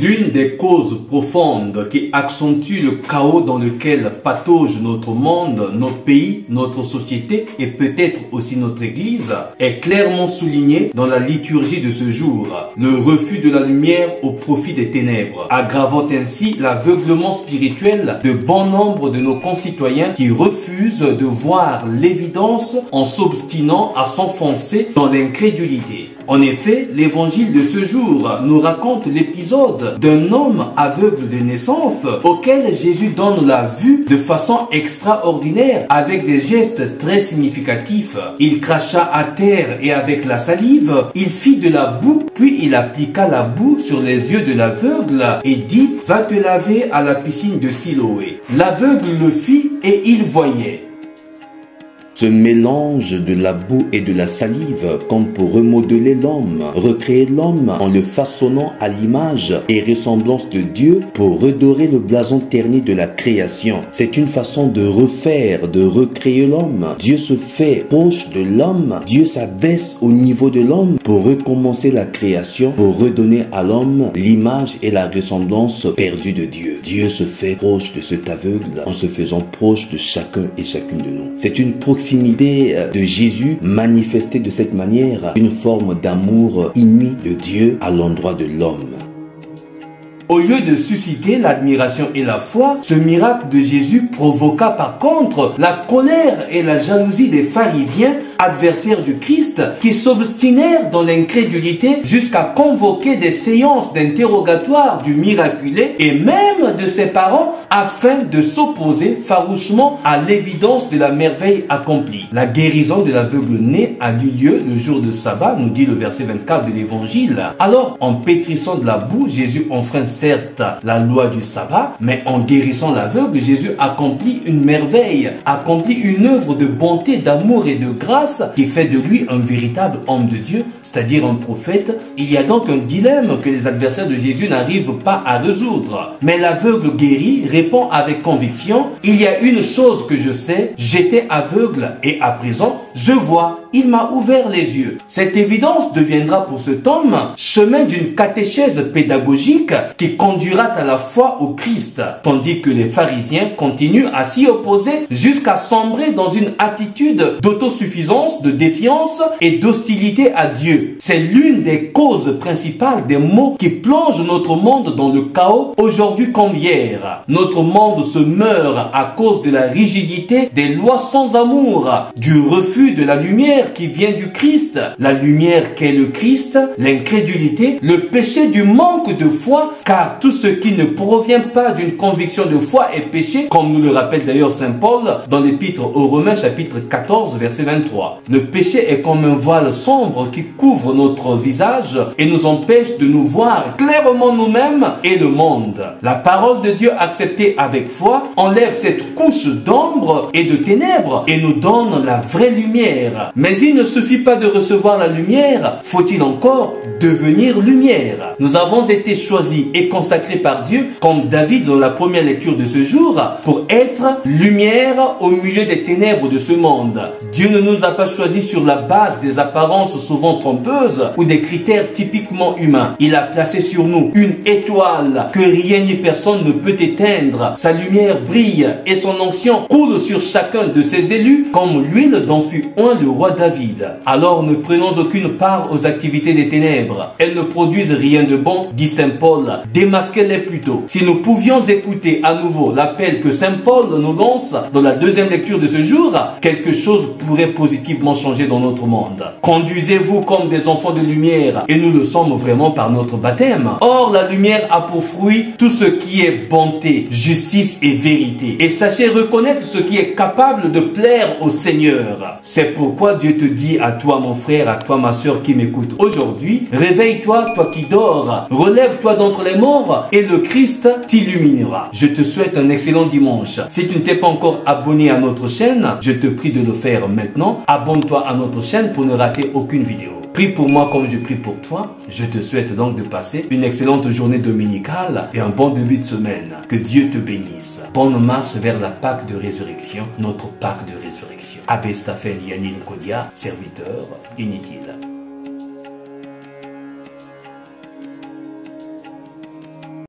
L'une des causes profondes qui accentue le chaos dans lequel patauge notre monde, notre pays, notre société et peut-être aussi notre Église est clairement soulignée dans la liturgie de ce jour. Le refus de la lumière au profit des ténèbres, aggravant ainsi l'aveuglement spirituel de bon nombre de nos concitoyens qui refusent de voir l'évidence en s'obstinant à s'enfoncer dans l'incrédulité. En effet, l'évangile de ce jour nous raconte l'épisode d'un homme aveugle de naissance auquel Jésus donne la vue de façon extraordinaire avec des gestes très significatifs. Il cracha à terre et avec la salive, il fit de la boue, puis il appliqua la boue sur les yeux de l'aveugle et dit « Va te laver à la piscine de Siloé ». L'aveugle le fit et il voyait. Ce mélange de la boue et de la salive comme pour remodeler l'homme, recréer l'homme en le façonnant à l'image et ressemblance de Dieu pour redorer le blason terni de la création. C'est une façon de refaire, de recréer l'homme. Dieu se fait proche de l'homme, Dieu s'abaisse au niveau de l'homme pour recommencer la création, pour redonner à l'homme l'image et la ressemblance perdue de Dieu. Dieu se fait proche de cet aveugle en se faisant proche de chacun et chacune de nous. C'est une proximité de Jésus manifestée de cette manière, une forme d'amour inouï de Dieu à l'endroit de l'homme. Au lieu de susciter l'admiration et la foi, ce miracle de Jésus provoqua par contre la colère et la jalousie des pharisiens, adversaires du Christ, qui s'obstinèrent dans l'incrédulité jusqu'à convoquer des séances d'interrogatoire du miraculé et même de ses parents afin de s'opposer farouchement à l'évidence de la merveille accomplie. La guérison de l'aveugle né a eu lieu le jour de sabbat, nous dit le verset 24 de l'évangile. Alors, en pétrissant de la boue, Jésus enfreint certes la loi du sabbat, mais en guérissant l'aveugle, Jésus accomplit une merveille, accomplit une œuvre de bonté, d'amour et de grâce qui fait de lui un véritable homme de Dieu, c'est-à-dire un prophète. Il y a donc un dilemme que les adversaires de Jésus n'arrivent pas à résoudre. Mais l'aveugle guéri répond avec conviction, « Il y a une chose que je sais, j'étais aveugle et à présent je vois. Il m'a ouvert les yeux. » Cette évidence deviendra pour cet homme chemin d'une catéchèse pédagogique qui conduira à la foi au Christ, tandis que les pharisiens continuent à s'y opposer jusqu'à sombrer dans une attitude d'autosuffisance, de défiance et d'hostilité à Dieu. C'est l'une des causes principales des maux qui plongent notre monde dans le chaos aujourd'hui comme hier. Notre monde se meurt à cause de la rigidité des lois sans amour, du refus de la lumière qui vient du Christ, la lumière qu'est le Christ, l'incrédulité, le péché du manque de foi, car tout ce qui ne provient pas d'une conviction de foi est péché, comme nous le rappelle d'ailleurs Saint Paul dans l'épître aux Romains chapitre 14 verset 23. Le péché est comme un voile sombre qui couvre notre visage et nous empêche de nous voir clairement nous-mêmes et le monde. La parole de Dieu acceptée avec foi enlève cette couche d'ombre et de ténèbres et nous donne la vraie lumière. Mais il ne suffit pas de recevoir la lumière, faut-il encore devenir lumière. Nous avons été choisis et consacrés par Dieu, comme David dans la première lecture de ce jour, pour être lumière au milieu des ténèbres de ce monde. Dieu ne nous a pas choisis sur la base des apparences souvent trompeuses ou des critères typiquement humains. Il a placé sur nous une étoile que rien ni personne ne peut éteindre. Sa lumière brille et son onction coule sur chacun de ses élus comme l'huile dont fut oint le roi David. Alors ne prenons aucune part aux activités des ténèbres. Elles ne produisent rien de bon, dit Saint Paul. Démasquez-les plutôt. Si nous pouvions écouter à nouveau l'appel que Saint Paul nous lance dans la deuxième lecture de ce jour, quelque chose pourrait positivement changer dans notre monde. Conduisez-vous comme des enfants de lumière, et nous le sommes vraiment par notre baptême. Or, la lumière a pour fruit tout ce qui est bonté, justice et vérité. Et sachez reconnaître ce qui est capable de plaire au Seigneur. C'est pourquoi Dieu te dit à toi, mon frère, à toi, ma soeur qui m'écoute aujourd'hui, réveille-toi, toi qui dors, relève-toi d'entre les morts et le Christ t'illuminera. Je te souhaite un excellent dimanche. Si tu ne t'es pas encore abonné à notre chaîne, je te prie de le faire maintenant. Abonne-toi à notre chaîne pour ne rater aucune vidéo. Prie pour moi comme je prie pour toi. Je te souhaite donc de passer une excellente journée dominicale et un bon début de semaine. Que Dieu te bénisse. Bonne marche vers la Pâque de résurrection, notre Pâque de résurrection. Abbé Staphen Yannick Kodia, serviteur inutile.